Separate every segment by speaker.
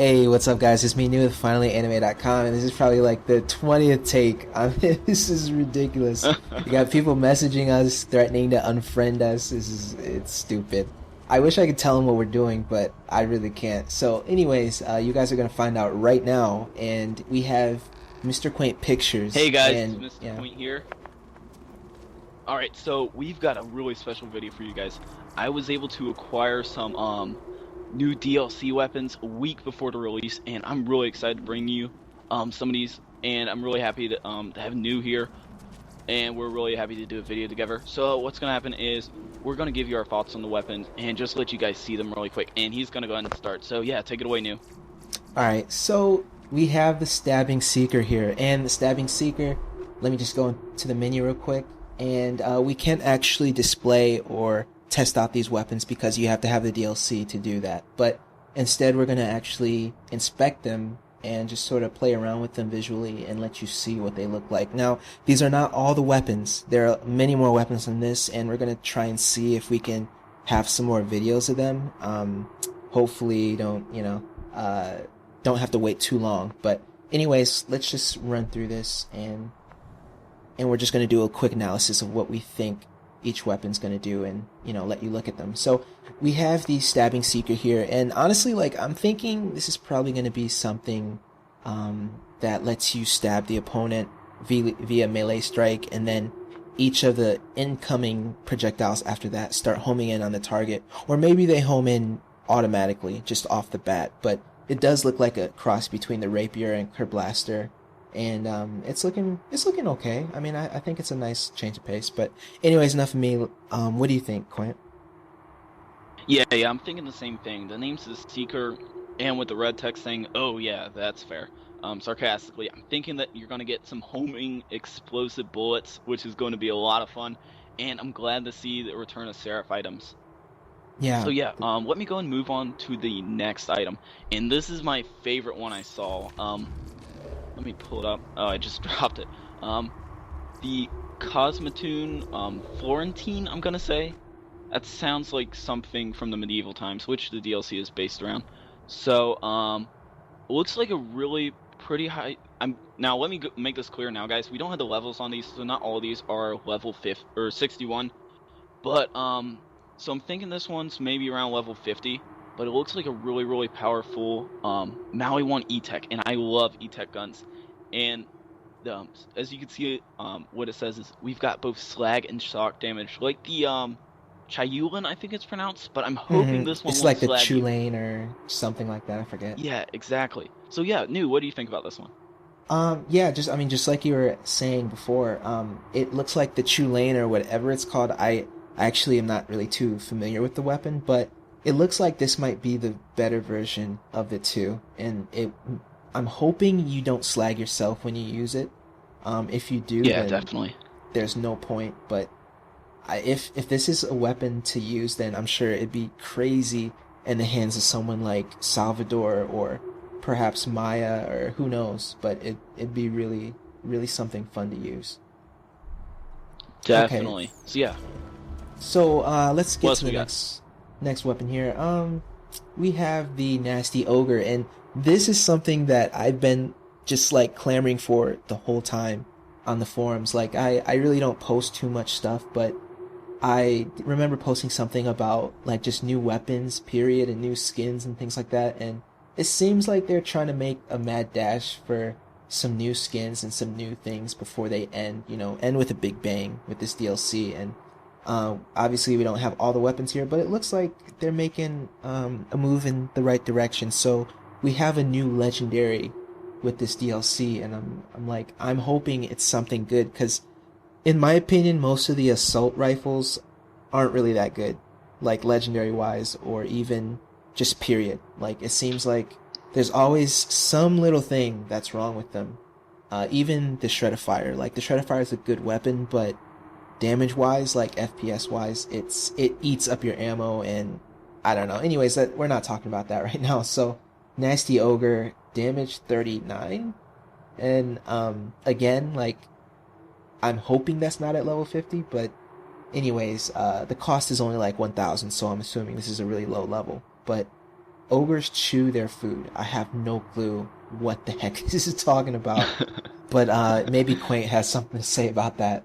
Speaker 1: Hey, what's up, guys? It's me, New with finallyanime.com, and this is probably like the 20th take. I mean, this is ridiculous. You got people messaging us, threatening to unfriend us. It's stupid. I wish I could tell them what we're doing, but I really can't. So, anyways, you guys are gonna find out right now, and we have Mr. Quaint Pictures.
Speaker 2: Hey guys,
Speaker 1: and,
Speaker 2: it's Mr. Quaint here. Alright, so we've got a really special video for you guys. I was able to acquire some new DLC weapons a week before the release, and I'm really excited to bring you some of these, and I'm really happy to have New here, and we're really happy to do a video together. So what's going to happen is we're going to give you our thoughts on the weapons and just let you guys see them really quick, and he's going to go ahead and start. So yeah, take it away, New.
Speaker 1: Alright, so we have the Stabbing Seeker here, and the Stabbing Seeker, let me just go into the menu real quick, and we can't actually display or test out these weapons because you have to have the DLC to do that, but instead we're going to actually inspect them and just sort of play around with them visually and let you see what they look like. Now, these are not all the weapons. There are many more weapons than this, and we're going to try and see if we can have some more videos of them. Hopefully don't have to wait too long, but anyways, let's just run through this, and we're just going to do a quick analysis of what we think each weapon's going to do, and let you look at them. So we have the Stabbing Seeker here, and honestly, like, I'm thinking this is probably going to be something that lets you stab the opponent via melee strike, and then each of the incoming projectiles after that start homing in on the target, or maybe they home in automatically just off the bat. But it does look like a cross between the rapier and Kerblaster, and it's looking okay. I mean, I think it's a nice change of pace. But anyways, enough of me. What do you think, Quaint?
Speaker 2: Yeah, I'm thinking the same thing. The name's the Seeker, and with the red text saying, "Oh yeah, that's fair." Sarcastically, I'm thinking that you're gonna get some homing explosive bullets, which is going to be a lot of fun. And I'm glad to see the return of Seraph items.
Speaker 1: Yeah.
Speaker 2: So yeah, let me go and move on to the next item, and this is my favorite one I saw. Let me pull it up. Oh, I just dropped it. The Cosmatoon Florentine, I'm gonna say. That sounds like something from the medieval times, which the DLC is based around. So, looks like a really pretty high. Now let me make this clear now, guys. We don't have the levels on these, so not all of these are level 50 or 61. But so I'm thinking this one's maybe around level 50. But it looks like a really powerful Maliwan E-Tech, and I love E-Tech guns. And as you can see, what it says is we've got both slag and shock damage, like the Chayulan, I think it's pronounced. But I'm hoping this one
Speaker 1: it's
Speaker 2: won't
Speaker 1: like the
Speaker 2: slag you.
Speaker 1: Chulane or something like that. I forget.
Speaker 2: Yeah, exactly. So yeah, New, what do you think about this one?
Speaker 1: Yeah, just like you were saying before, it looks like the Chulane or whatever it's called. I actually am not really too familiar with the weapon, but it looks like this might be the better version of the two, and I'm hoping you don't slag yourself when you use it. If you do,
Speaker 2: Yeah,
Speaker 1: then
Speaker 2: definitely.
Speaker 1: there's no point. But if this is a weapon to use, then I'm sure it'd be crazy in the hands of someone like Salvador or perhaps Maya, or who knows. But it'd be really something fun to use.
Speaker 2: Definitely.
Speaker 1: Okay.
Speaker 2: So yeah.
Speaker 1: So let's get to the
Speaker 2: got?
Speaker 1: next weapon here. We have the Nasty Ogre, and this is something that I've been just like clamoring for the whole time on the forums. Like, I really don't post too much stuff, but I remember posting something about like just new weapons, period, and new skins and things like that, and it seems like they're trying to make a mad dash for some new skins and some new things before they end with a big bang with this DLC. And obviously we don't have all the weapons here, but it looks like they're making a move in the right direction. So we have a new legendary with this DLC, and I'm hoping it's something good, because in my opinion most of the assault rifles aren't really that good, like legendary wise, or even just period. Like, it seems like there's always some little thing that's wrong with them. Even the Shred-a-Fire, like the Shred-a-Fire is a good weapon, but damage wise, like FPS wise, it eats up your ammo, and I don't know. Anyways, we're not talking about that right now. So Nasty Ogre, damage 39, and again, like, I'm hoping that's not at level 50, but anyways, the cost is only like 1,000, so I'm assuming this is a really low level. But ogres chew their food. I have no clue what the heck this is talking about, but maybe Quaint has something to say about that.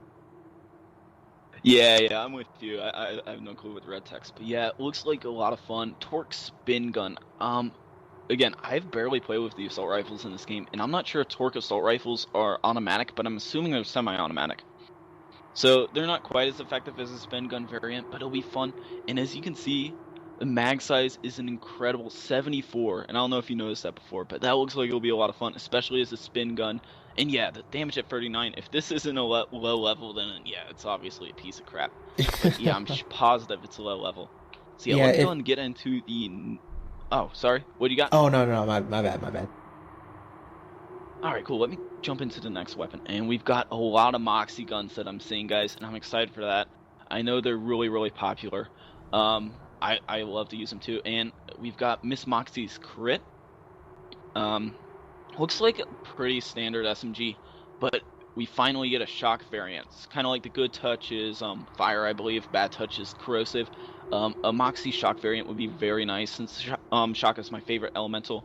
Speaker 2: Yeah, I'm with you. I have no clue with red text, but yeah, it looks like a lot of fun. Torque spin gun. Again, I've barely played with the assault rifles in this game, and I'm not sure if Torque assault rifles are automatic, but I'm assuming they're semi-automatic. So they're not quite as effective as a spin gun variant, but it'll be fun. And as you can see, the mag size is an incredible 74, and I don't know if you noticed that before, but that looks like it'll be a lot of fun, especially as a spin gun. And yeah, the damage at 39, if this isn't a low level, then yeah, it's obviously a piece of crap. But yeah, I'm positive it's a low level. So yeah, let's go and get into the... Oh, sorry, what do you got?
Speaker 1: Oh, no, my bad.
Speaker 2: Alright, cool, let me jump into the next weapon. And we've got a lot of Moxxi guns that I'm seeing, guys, and I'm excited for that. I know they're really, really popular. I love to use them too. And we've got Miss Moxxi's Crit. Looks like a pretty standard SMG, but we finally get a shock variant. It's kind of like the good touch is fire, I believe. Bad touch is corrosive. A Moxxi shock variant would be very nice since shock is my favorite elemental.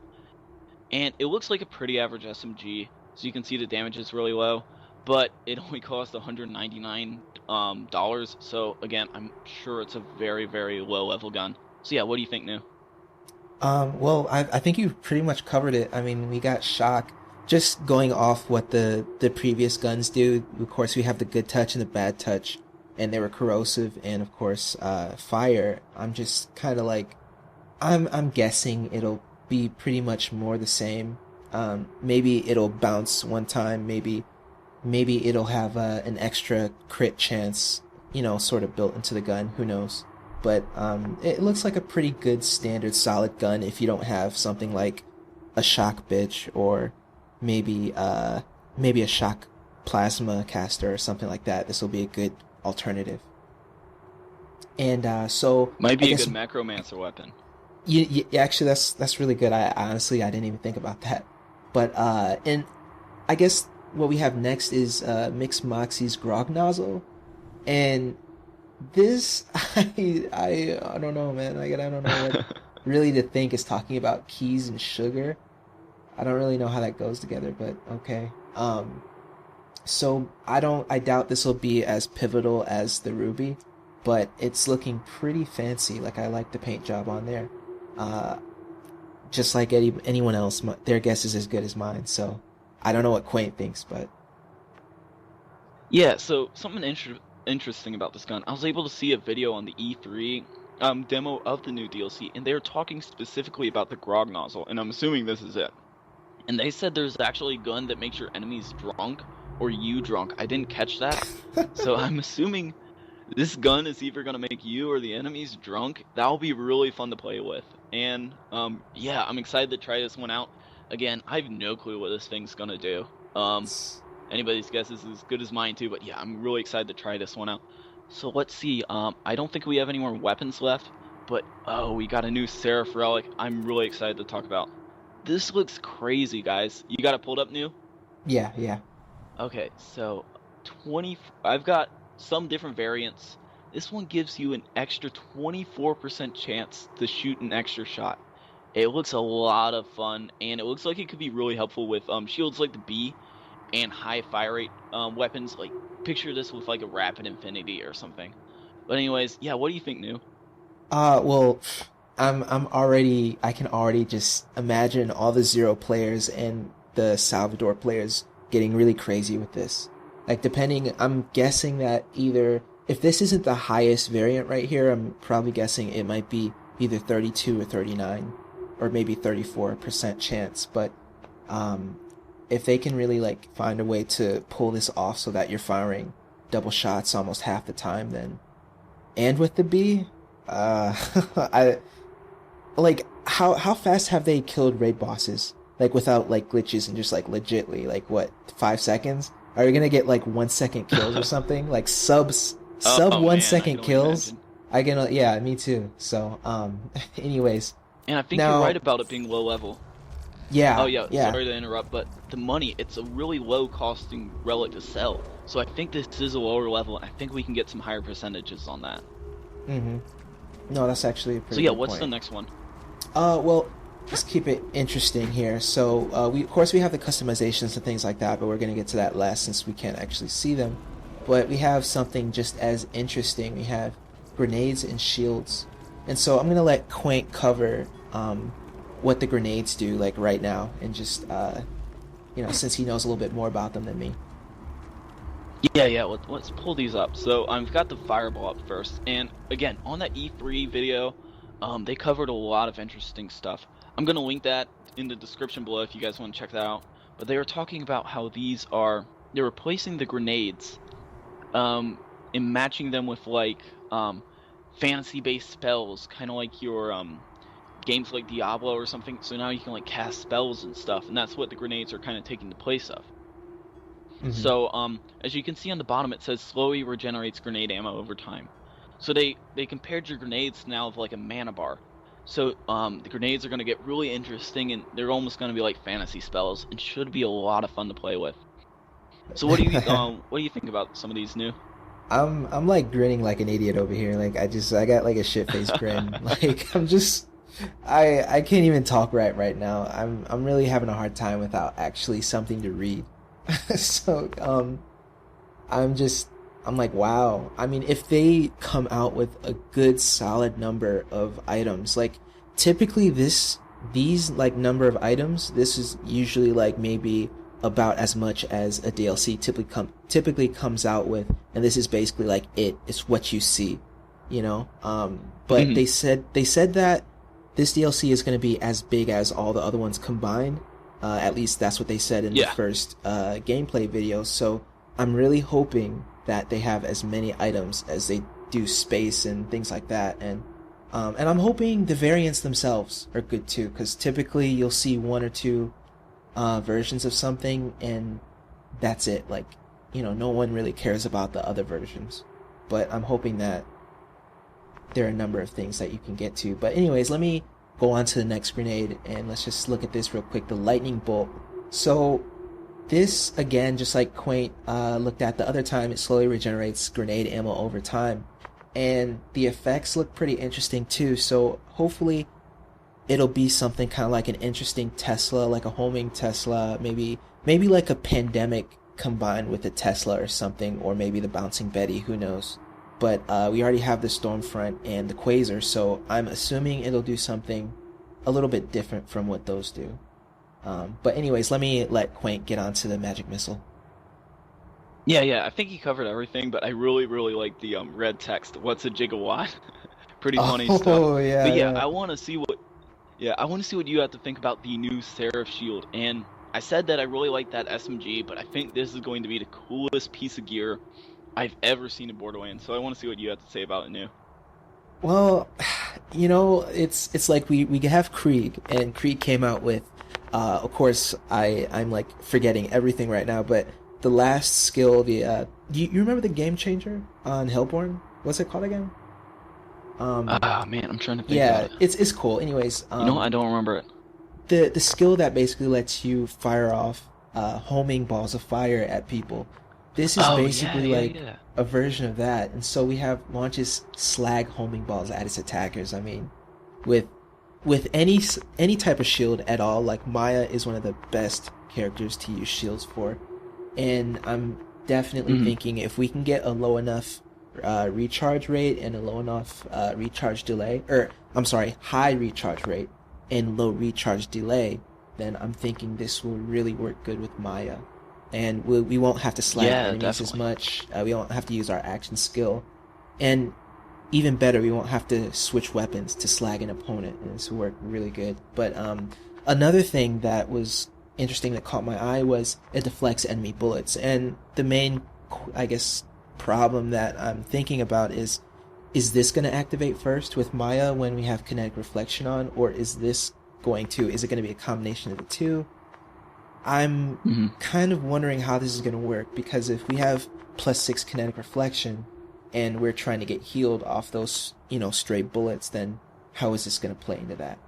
Speaker 2: And it looks like a pretty average SMG, so you can see the damage is really low, but it only cost $199. So again, I'm sure it's a very, very low level gun. So yeah, what do you think, New?
Speaker 1: Well, I think you pretty much covered it. I mean, we got shock. Just going off what the previous guns do, of course, we have the good touch and the bad touch, and they were corrosive, and of course, fire. I'm just kind of like, I'm guessing it'll be pretty much more the same. Maybe it'll bounce one time, maybe it'll have an extra crit chance, sort of built into the gun, who knows. But it looks like a pretty good standard solid gun if you don't have something like a shock bitch or maybe a shock plasma caster or something like that. This will be a good alternative. And so
Speaker 2: might be a good macromancer weapon.
Speaker 1: Yeah, actually that's really good. I honestly didn't even think about that. But and I guess what we have next is Mix Moxxi's Grog Nozzle, and this I don't know, man. I don't know what really to think. Is talking about keys and sugar. I don't really know how that goes together, but okay. So I doubt this will be as pivotal as the Ruby, but it's looking pretty fancy. Like, I like the paint job on there. Just like anyone else, their guess is as good as mine. So I don't know what Quaint thinks, but
Speaker 2: yeah. So something interesting about this gun, I was able to see a video on the E3 demo of the new DLC, and they were talking specifically about the Grog Nozzle, and I'm assuming this is it. And they said there's actually a gun that makes your enemies drunk, or you drunk. I didn't catch that, so I'm assuming this gun is either gonna make you or the enemies drunk. That'll be really fun to play with, and yeah, I'm excited to try this one out. Again, I have no clue what this thing's gonna do. Anybody's guess is as good as mine too, but yeah, I'm really excited to try this one out. So let's see, I don't think we have any more weapons left, but oh, we got a new Seraph Relic I'm really excited to talk about. This looks crazy, guys. You got it pulled up, New?
Speaker 1: Yeah.
Speaker 2: Okay, so I've got some different variants. This one gives you an extra 24% chance to shoot an extra shot. It looks a lot of fun, and it looks like it could be really helpful with shields like the B and high fire rate weapons. Like, picture this with like a rapid infinity or something. But anyways, yeah, what do you think, New?
Speaker 1: Well, I can already just imagine all the Zero players and the Salvador players getting really crazy with this. Like, I'm guessing that if this isn't the highest variant right here, I'm probably guessing it might be either 32 or 39, or maybe 34% chance. But if they can really like find a way to pull this off so that you're firing double shots almost half the time, then, and with the B, I like how fast have they killed raid bosses, like without like glitches and just like legitly, like what, 5 seconds? Are you gonna get like 1 second kills or something? Like sub 1 second kills? Yeah, me too. So anyways,
Speaker 2: and I think you're right about it being low level.
Speaker 1: Yeah.
Speaker 2: Oh yeah. Sorry to interrupt, but the money, it's a really low costing relic to sell. So I think this is a lower level, and I think we can get some higher percentages on that.
Speaker 1: No, that's actually a pretty
Speaker 2: So yeah,
Speaker 1: good
Speaker 2: what's
Speaker 1: point.
Speaker 2: the next one?
Speaker 1: Well, let's keep it interesting here. So, of course we have the customizations and things like that, but we're gonna get to that last since we can't actually see them. But we have something just as interesting. We have grenades and shields, and so I'm gonna let Quaint cover what the grenades do, like right now, and just since he knows a little bit more about them than me.
Speaker 2: Yeah. Let's pull these up. So I've got the fireball up first, and again on that E3 video, they covered a lot of interesting stuff. I'm gonna link that in the description below if you guys want to check that out. But they were talking about how they're replacing the grenades, and matching them with like fantasy-based spells, kind of like your games like Diablo or something. So now you can like cast spells and stuff, and that's what the grenades are kind of taking the place of.
Speaker 1: Mm-hmm.
Speaker 2: So as you can see on the bottom, it says slowly regenerates grenade ammo over time. So they compared your grenades now with like a mana bar. So the grenades are going to get really interesting, and they're almost going to be like fantasy spells, and should be a lot of fun to play with. So what do you think about some of these new?
Speaker 1: I'm like grinning like an idiot over here. Like I got like a shit face grin. Like I can't even talk right now. I'm really having a hard time without actually something to read. So I'm like, wow. I mean, if they come out with a good solid number of items, like typically these like number of items, this is usually like maybe about as much as a DLC typically comes out with, and this is basically like it's what you see, but they said that this DLC is going to be as big as all the other ones combined. At least that's what they said in the first gameplay video. So I'm really hoping that they have as many items as they do space and things like that, and I'm hoping the variants themselves are good too, because typically you'll see one or two versions of something, and that's it. Like, no one really cares about the other versions. But I'm hoping that there are a number of things that you can get to. But anyways, let me go on to the next grenade, and let's just look at this real quick. The lightning bolt. So this, again, just like Quaint looked at the other time, it slowly regenerates grenade ammo over time. And the effects look pretty interesting too, so hopefully it'll be something kind of like an interesting Tesla, like a homing Tesla, maybe like a pandemic combined with a Tesla or something, or maybe the Bouncing Betty, who knows. But we already have the Stormfront and the Quasar, so I'm assuming it'll do something a little bit different from what those do. But anyways, let Quaint get onto the magic missile.
Speaker 2: Yeah, I think he covered everything, but I really like the red text. What's a gigawatt? Pretty funny stuff.
Speaker 1: Oh yeah.
Speaker 2: But yeah, I want to see what you have to think about the new Seraph shield. And I said that I really like that SMG, but I think this is going to be the coolest piece of gear I've ever seen in Borderlands. So I want to see what you have to say about it new.
Speaker 1: Well, it's like we have Krieg, and Krieg came out with of course I'm like forgetting everything right now, but the last skill, you remember the game changer on Hellborn? What's it called again?
Speaker 2: Man, I'm trying to think.
Speaker 1: Yeah, it's cool. Anyways,
Speaker 2: I don't remember it.
Speaker 1: The skill that basically lets you fire off homing balls of fire at people. This is basically a version of that, and so we have launches slag homing balls at its attackers. I mean, with any type of shield at all, like Maya is one of the best characters to use shields for, and I'm definitely thinking if we can get a low enough recharge rate and a low enough recharge delay, high recharge rate and low recharge delay, then I'm thinking this will really work good with Maya. And we won't have to slag enemies as much. We won't have to use our action skill. And even better, we won't have to switch weapons to slag an opponent. And this will work really good. But another thing that was interesting that caught my eye was it deflects enemy bullets. And the main, I guess, problem that I'm thinking about is this going to activate first with Maya when we have kinetic reflection on? Or is it going to be a combination of the two? I'm kind of wondering how this is going to work, because if we have +6 kinetic reflection and we're trying to get healed off those, stray bullets, then how is this going to play into that?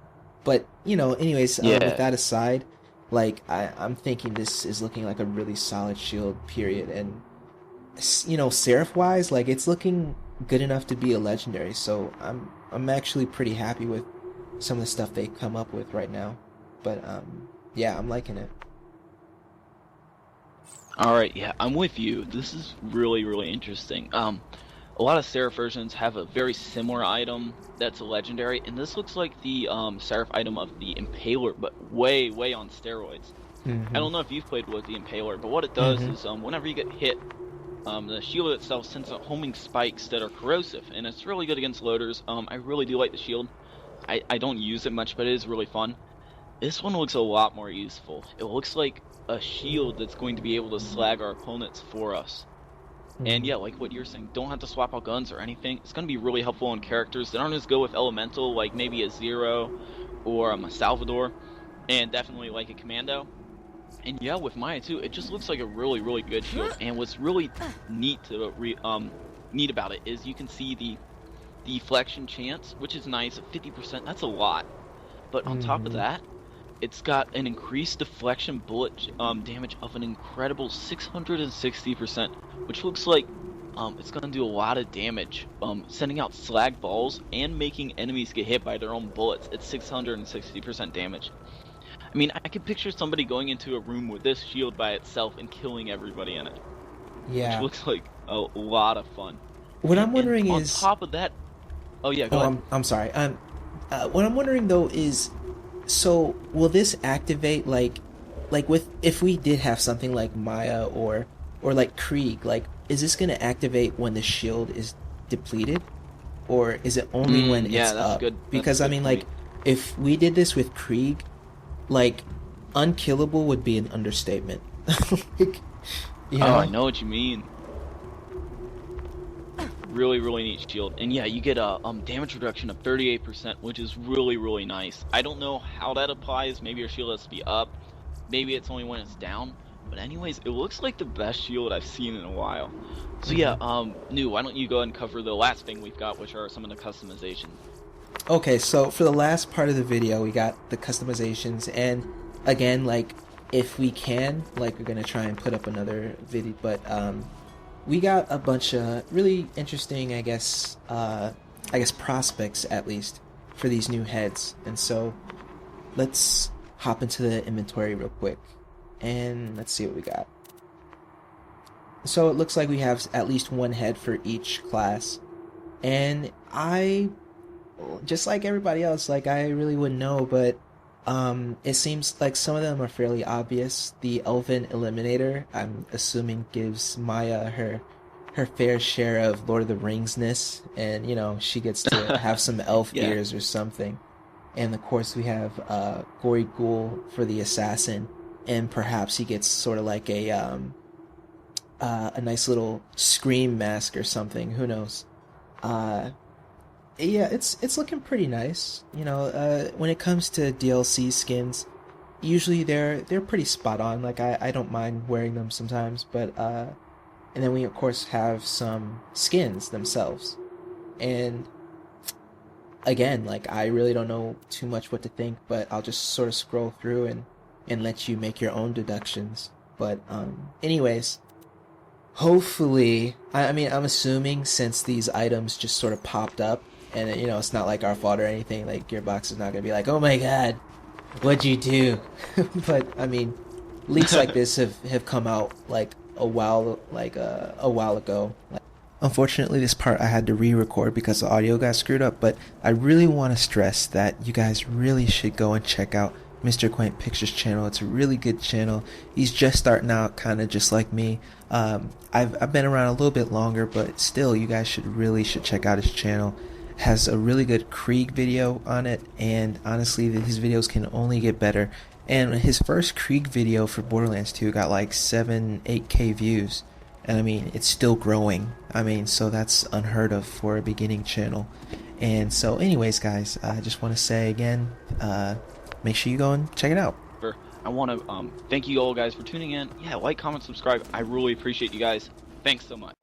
Speaker 1: But, anyways, with that aside, like, I'm thinking this is looking like a really solid shield, period. And, Seraph-wise, like, it's looking good enough to be a legendary, so I'm actually pretty happy with some of the stuff they come up with right now. But yeah, I'm liking it.
Speaker 2: Alright, yeah, I'm with you. This is really, really interesting. A lot of Seraph versions have a very similar item that's a legendary, and this looks like the Seraph item of the Impaler, but way, way on steroids. I don't know if you've played with the Impaler, but what it does is whenever you get hit, the shield itself sends out homing spikes that are corrosive, and it's really good against loaders. I really do like the shield. I don't use it much, but it is really fun. This one looks a lot more useful. It looks like a shield that's going to be able to slag our opponents for us. And yeah, like what you're saying, don't have to swap out guns or anything. It's going to be really helpful on characters that aren't as good with elemental, like maybe a Zero or a Salvador, and definitely like a Commando. And yeah, with Maya too, it just looks like a really, really good shield. And what's really neat about it is you can see the deflection chance, which is nice at 50%. That's a lot. But on top of that, it's got an increased deflection bullet damage of an incredible 660%, which looks like it's going to do a lot of damage, sending out slag balls and making enemies get hit by their own bullets at 660% damage. I mean, I could picture somebody going into a room with this shield by itself and killing everybody in it.
Speaker 1: Yeah.
Speaker 2: Which looks like a lot of fun.
Speaker 1: What I'm wondering
Speaker 2: is...
Speaker 1: is...
Speaker 2: On top of that... Oh, yeah, go ahead.
Speaker 1: I'm sorry. What I'm wondering, though, is... So, will this activate, like with... If we did have something like Maya or like Krieg, like, is this going to activate when the shield is depleted? Or is it only when it's up?
Speaker 2: Good.
Speaker 1: Because, I mean, like, if we did this with Krieg, like, unkillable would be an understatement. Like, you know?
Speaker 2: Oh, I know what you mean. Really, really neat shield. And yeah, you get a damage reduction of 38%, which is really, really nice. I don't know how that applies. Maybe your shield has to be up. Maybe it's only when it's down. But anyways, it looks like the best shield I've seen in a while. So yeah, New, why don't you go ahead and cover the last thing we've got, which are some of the customizations.
Speaker 1: Okay, so for the last part of the video, we got the customizations, and again, like, if we can, like, we're gonna try and put up another video, but we got a bunch of really interesting, I guess prospects, at least, for these new heads. And so let's hop into the inventory real quick and let's see what we got. So it looks like we have at least one head for each class, and just like everybody else, like, I really wouldn't know, but it seems like some of them are fairly obvious. The Elven Eliminator, I'm assuming, gives Maya her fair share of Lord of the Rings-ness, and, you know, she gets to have some elf ears or something. And of course we have Gory Ghoul for the Assassin, and perhaps he gets sort of like a nice little Scream mask or something, who knows. Yeah, it's looking pretty nice. You know, when it comes to DLC skins, usually they're pretty spot on. Like, I don't mind wearing them sometimes, but and then we of course have some skins themselves. And again, like, I really don't know too much what to think, but I'll just sort of scroll through and let you make your own deductions. But anyways, hopefully, I mean, I'm assuming since these items just sort of popped up, and, you know, it's not like our fault or anything, like, Gearbox is not going to be like, oh my god, what'd you do? But, I mean, leaks like this have come out, like, a while ago. Unfortunately, this part I had to re-record because the audio got screwed up, but I really want to stress that you guys really should go and check out Mr. Quaint Pictures channel. It's a really good channel. He's just starting out, kind of just like me. I've been around a little bit longer, but still, you guys should check out his channel. Has a really good Krieg video on it, and honestly, his videos can only get better. And his first Krieg video for Borderlands 2 got like 8K views, and I mean, it's still growing. I mean, so that's unheard of for a beginning channel. And so anyways, guys, I just want to say again, make sure you go and check it out.
Speaker 2: I want to thank you all guys for tuning in. Yeah, like, comment, subscribe. I really appreciate you guys. Thanks so much.